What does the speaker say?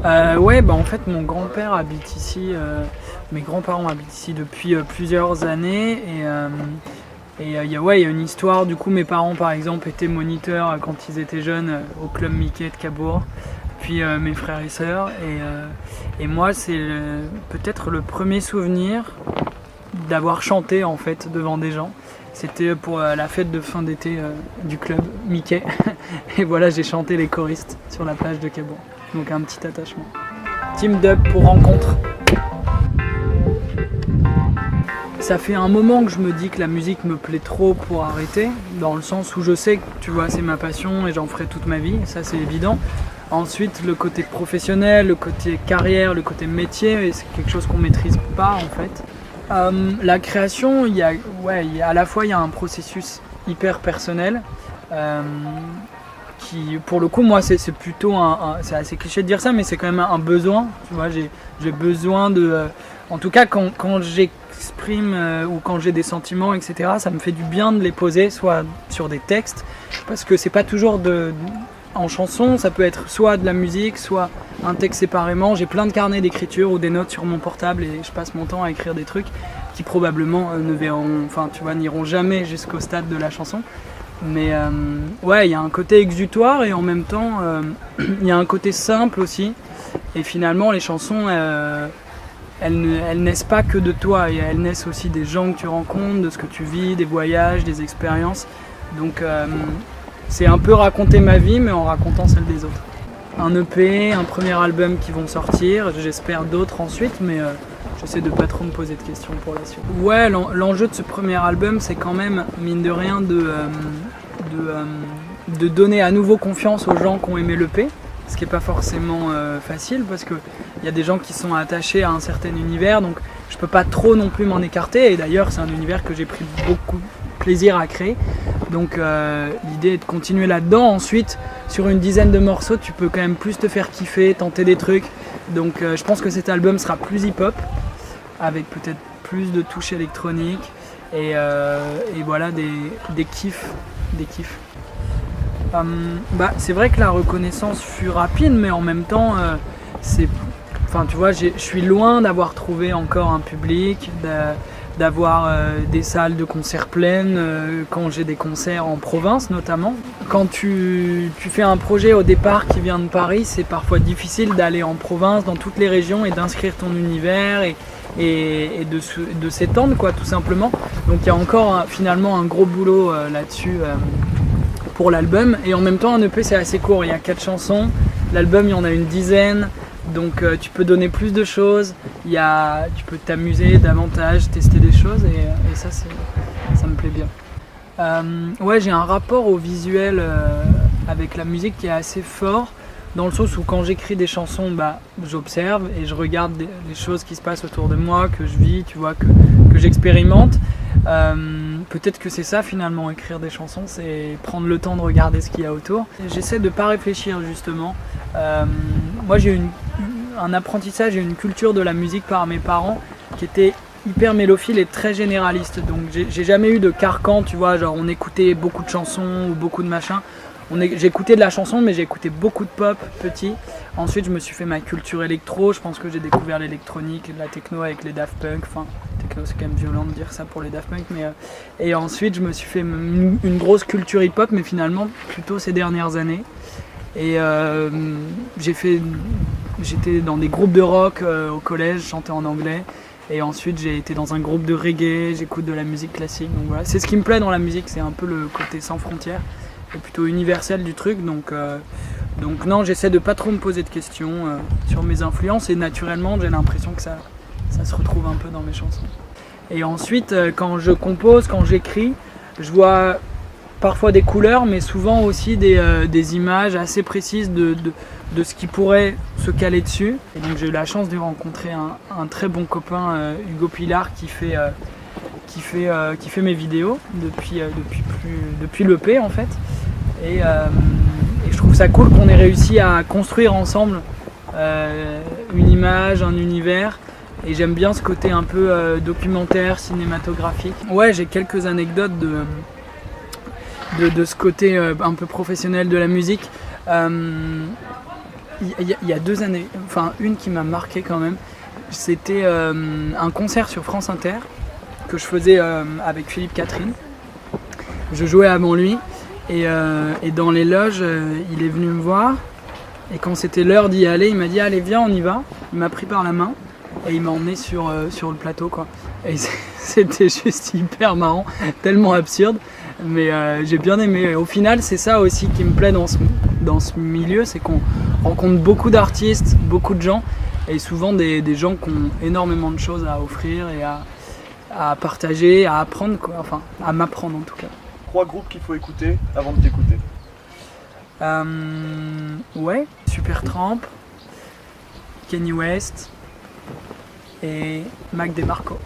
Ouais, bah en fait mon grand-père habite ici, mes grands-parents habitent ici depuis plusieurs années et il y a, ouais, y a une histoire. Du coup mes parents par exemple étaient moniteurs quand ils étaient jeunes au club Mickey de Cabourg, puis mes frères et sœurs et moi c'est peut-être le premier souvenir d'avoir chanté en fait devant des gens. C'était pour la fête de fin d'été du club Mickey et voilà, j'ai chanté les choristes sur la plage de Cabourg. Donc un petit attachement. Team Dub pour rencontre. Ça fait un moment que je me dis que la musique me plaît trop pour arrêter, dans le sens où je sais que tu vois c'est ma passion et j'en ferai toute ma vie, ça c'est évident. Ensuite le côté professionnel, le côté carrière, le côté métier, c'est quelque chose qu'on maîtrise pas en fait. La création, à la fois il y a un processus hyper personnel. Qui, pour le coup, moi, c'est plutôt c'est assez cliché de dire ça, mais c'est quand même un besoin. Tu vois, j'ai besoin de, en tout cas, quand j'exprime ou quand j'ai des sentiments, etc. Ça me fait du bien de les poser, soit sur des textes, parce que c'est pas toujours en chanson. Ça peut être soit de la musique, soit un texte séparément. J'ai plein de carnets d'écriture ou des notes sur mon portable et je passe mon temps à écrire des trucs qui probablement n'iront jamais jusqu'au stade de la chanson. Mais ouais, il y a un côté exutoire et en même temps, il y a un côté simple aussi. Et finalement, les chansons, elles naissent pas que de toi. Elles naissent aussi des gens que tu rencontres, de ce que tu vis, des voyages, des expériences. Donc c'est un peu raconter ma vie, mais en racontant celle des autres. Un EP, un premier album qui vont sortir, j'espère d'autres ensuite, mais j'essaie de pas trop me poser de questions pour la suite. Ouais, l'enjeu de ce premier album, c'est quand même, mine de rien, de donner à nouveau confiance aux gens qui ont aimé l'EP, ce qui n'est pas forcément facile, parce qu'il y a des gens qui sont attachés à un certain univers, donc je peux pas trop non plus m'en écarter, et d'ailleurs c'est un univers que j'ai pris beaucoup de plaisir à créer. Donc l'idée est de continuer là-dedans. Ensuite, sur une dizaine de morceaux, tu peux quand même plus te faire kiffer, tenter des trucs. Donc je pense que cet album sera plus hip-hop, avec peut-être plus de touches électroniques et voilà des kiffs. C'est vrai que la reconnaissance fut rapide, mais en même temps, tu vois, je suis loin d'avoir trouvé encore un public, d'avoir des salles de concert pleines quand j'ai des concerts en province notamment. Quand tu fais un projet au départ qui vient de Paris, c'est parfois difficile d'aller en province, dans toutes les régions et d'inscrire ton univers et de s'étendre quoi, tout simplement. Donc il y a encore finalement un gros boulot là-dessus pour l'album. Et en même temps un EP c'est assez court, il y a 4 chansons, l'album il y en a une dizaine. Donc tu peux donner plus de choses, tu peux t'amuser davantage, tester des choses et ça me plaît bien. Ouais, j'ai un rapport au visuel avec la musique qui est assez fort, dans le sens où quand j'écris des chansons, j'observe et je regarde les choses qui se passent autour de moi, que je vis, tu vois, que j'expérimente. Peut-être que c'est ça finalement, écrire des chansons, c'est prendre le temps de regarder ce qu'il y a autour. J'essaie de pas réfléchir justement. Moi j'ai un apprentissage et une culture de la musique par mes parents qui était hyper mélophile et très généraliste. Donc j'ai jamais eu de carcan, tu vois, genre on écoutait beaucoup de chansons ou beaucoup de machins. J'écoutais de la chanson, mais j'ai écouté beaucoup de pop petit. Ensuite je me suis fait ma culture électro, je pense que j'ai découvert l'électronique, la techno avec les Daft Punk, enfin techno c'est quand même violent de dire ça pour les Daft Punk, mais et ensuite je me suis fait une grosse culture hip-hop, mais finalement plutôt ces dernières années. Et j'étais dans des groupes de rock au collège, je chantais en anglais. Et ensuite j'ai été dans un groupe de reggae, j'écoute de la musique classique. Donc voilà, c'est ce qui me plaît dans la musique, c'est un peu le côté sans frontières et plutôt universel du truc. Donc non, j'essaie de pas trop me poser de questions sur mes influences et naturellement j'ai l'impression que ça se retrouve un peu dans mes chansons. Et ensuite quand je compose, quand j'écris, je vois parfois des couleurs, mais souvent aussi des images assez précises de ce qui pourrait se caler dessus. Et donc j'ai eu la chance de rencontrer un très bon copain, Hugo Pilar, qui fait mes vidéos depuis l'EP en fait. Et je trouve ça cool qu'on ait réussi à construire ensemble une image, un univers. Et j'aime bien ce côté un peu documentaire, cinématographique. Ouais, j'ai quelques anecdotes de ce côté un peu professionnel de la musique. Il y a 2 années, enfin une qui m'a marqué quand même, c'était un concert sur France Inter que je faisais avec Philippe Catherine. Je jouais avant lui et dans les loges, il est venu me voir et quand c'était l'heure d'y aller, il m'a dit allez viens on y va. Il m'a pris par la main et il m'a emmené sur le plateau quoi. Et c'était juste hyper marrant, tellement absurde, mais j'ai bien aimé. Au final c'est ça aussi qui me plaît dans ce milieu, c'est qu'on rencontre beaucoup d'artistes, beaucoup de gens et souvent des gens qui ont énormément de choses à offrir et à partager, à apprendre quoi, enfin à m'apprendre en tout cas. 3 groupes qu'il faut écouter avant de t'écouter. Ouais, Supertramp, Kanye West et Mac DeMarco.